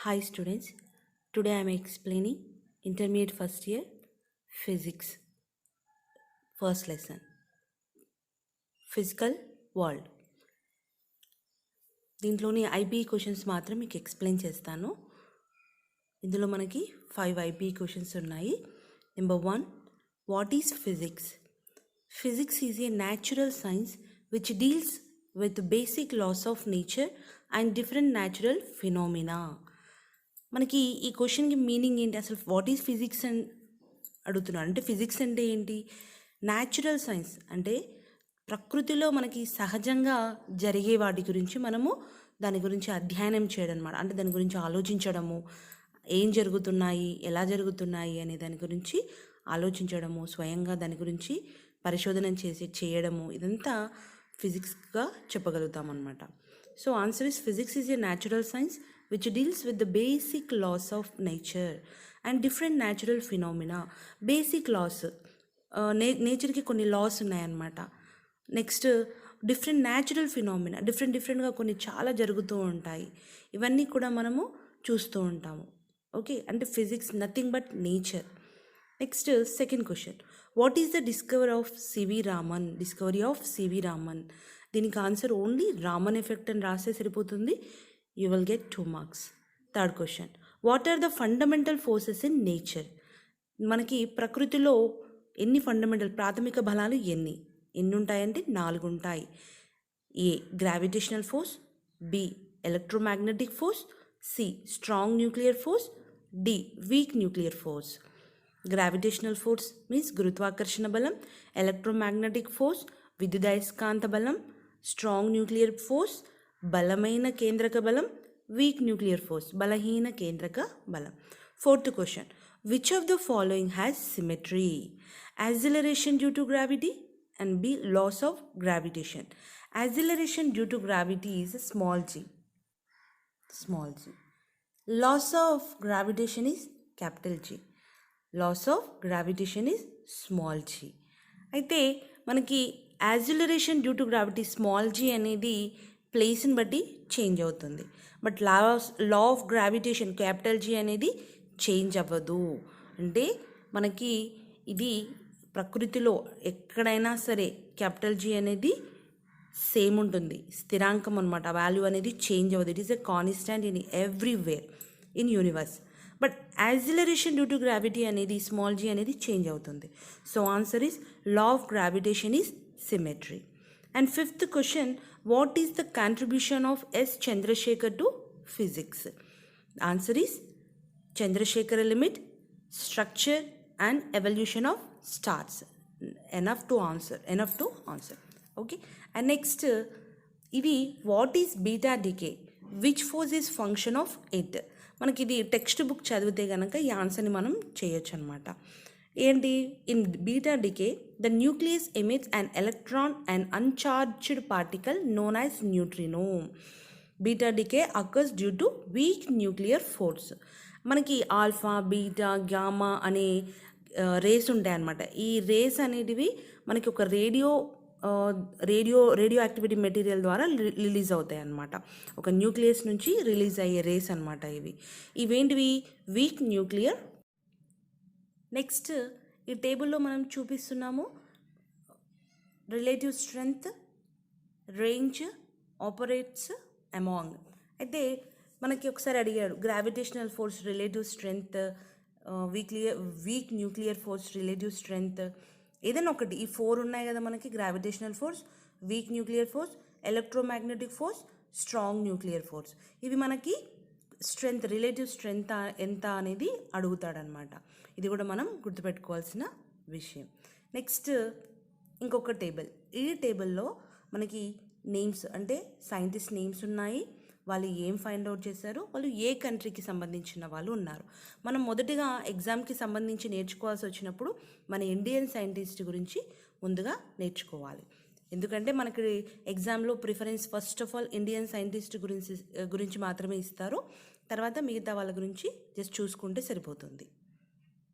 Hi students, today I am explaining intermediate first year physics first lesson physical world. దీంట్లోని IP questions మాత్రం మీకు explain చేస్తాను. ఇందులో మనకి 5 ఐపీ క్వశ్చన్స్ ఉన్నాయి. Number 1, what is physics? Physics is a natural science which deals with basic laws of nature and different natural phenomena. మనకి ఈ క్వశ్చన్కి మీనింగ్ ఏంటి, అసలు వాట్ ఈజ్ ఫిజిక్స్ అని అడుగుతున్నాను. అంటే ఫిజిక్స్ అంటే ఏంటి? న్యాచురల్ సైన్స్ అంటే ప్రకృతిలో మనకి సహజంగా జరిగే వాటి గురించి మనము దాని గురించి అధ్యయనం చేయడం అనమాట. అంటే దాని గురించి ఆలోచించడము, ఏం జరుగుతున్నాయి, ఎలా జరుగుతున్నాయి అనే దాని గురించి ఆలోచించడము, స్వయంగా దాని గురించి పరిశోధన చేయడము, ఇదంతా ఫిజిక్స్గా చెప్పగలుగుతాం అనమాట. So answer is physics is a natural science which deals with the basic laws of nature and different natural phenomena. Basic laws, నేచర్కి కొన్ని లాస్ ఉన్నాయన్నమాట. నెక్స్ట్ డిఫరెంట్ న్యాచురల్ ఫినామినా, డిఫరెంట్గా కొన్ని చాలా జరుగుతూ ఉంటాయి. ఇవన్నీ కూడా మనము చూస్తూ ఉంటాము. ఓకే, అంటే physics nothing but nature. Next second question, what is the discovery of CV Raman? దీనికి ఆన్సర్ ఓన్లీ రామన్ ఎఫెక్ట్ అని రాస్తే సరిపోతుంది. You will get 2 marks. Third question, what are the fundamental forces in nature? మనకి ప్రకృతిలో ఎన్ని ఫండమెంటల్ ప్రాథమిక బలాలు ఎన్ని ఉంటాయంటే 4 ఉంటాయి. A gravitational force, B electromagnetic force, C strong nuclear force, D weak nuclear force. Gravitational force means గురుత్వాకర్షణ బలం, ఎలక్ట్రోమాగ్నెటిక్ ఫోర్స్ విద్యుదయస్కాంత బలం, స్ట్రాంగ్ న్యూక్లియర్ ఫోర్స్ బలమైన కేంద్రక బలం, వీక్ న్యూక్లియర్ ఫోర్స్ బలహీన కేంద్రక బలం. Fourth question, which of the following has symmetry? Acceleration due to gravity and b laws of gravitation. Acceleration due to gravity is small g. Laws of gravitation is capital g. Laws of gravitation is small g. అయితే మనకి acceleration due to gravity small g అనేది ప్లేస్ని బట్టి change అవుతుంది. But law of gravitation capital g అనేది change అవ్వదు. అంటే మనకి ఇది ప్రకృతిలో ఎక్కడైనా సరే క్యాపిటల్ జీ అనేది సేమ్ ఉంటుంది, స్థిరాంకం అనమాట. వాల్యూ అనేది చేంజ్ అవ్వదు. It is a constant in everywhere in universe. But acceleration due to gravity అనేది స్మాల్ జీ అనేది చేంజ్ అవుతుంది. So answer is law of gravitation is symmetry. And fifth question, what is the contribution of S. Chandrasekhar to physics? Answer is Chandrasekhar limit, structure and evolution of stars. Enough to answer. Okay. And next, what is beta decay? Which force is function of it? మనకి ఇది text book చదివితే కనుక ఈ ఆన్సర్ని మనం చేయొచ్చు అనమాట. ఏంటి? In beta decay the nucleus emits an electron and uncharged particle known as neutrino. Beta decay occurs due to weak nuclear force. మనకి ఆల్ఫా, బీటా, గామా అనే రేస్ ఉంటాయి అన్నమాట. ఈ రేస్ అనేటివి మనకి ఒక రేడియో యాక్టివిటీ మెటీరియల్ ద్వారా రిలీజ్ అవుతాయి అన్నమాట. ఒక న్యూక్లియస్ నుంచి రిలీజ్ అయ్యే రేస్ అనమాట ఇవేంటివి? Week nuclear. నెక్స్ట్ ఈ టేబుల్లో మనం చూపిస్తున్నాము relative strength, range, operates among. అయితే మనకి ఒకసారి అడిగాడు gravitational force relative strength, week nuclear force relative strength, ఏదైనా ఒకటి. ఈ 4 ఉన్నాయి కదా మనకి, gravitational force, week nuclear force, electromagnetic force, strong nuclear force. ఇవి మనకి స్ట్రెంగ్త్, రిలేటివ్ స్ట్రెంగ్త్ ఎంత అనేది అడుగుతాడనమాట. ఇది కూడా మనం గుర్తుపెట్టుకోవాల్సిన విషయం. నెక్స్ట్ ఇంకొక టేబుల్. ఈ టేబుల్లో మనకి నేమ్స్ అంటే సైంటిస్ట్ నేమ్స్ ఉన్నాయి, వాళ్ళు ఏం ఫైండ్ అవుట్ చేశారు, వాళ్ళు ఏ కంట్రీకి సంబంధించిన వాళ్ళు ఉన్నారు. మనం మొదటిగా ఎగ్జామ్కి సంబంధించి నేర్చుకోవాల్సి వచ్చినప్పుడు మన ఇండియన్ సైంటిస్ట్ గురించి ముందుగా నేర్చుకోవాలి. ఎందుకంటే మనకి ఎగ్జామ్లో preference first of all Indian scientist గురించి మాత్రమే ఇస్తారు. తర్వాత మిగతా వాళ్ళ గురించి జస్ట్ చూసుకుంటే సరిపోతుంది.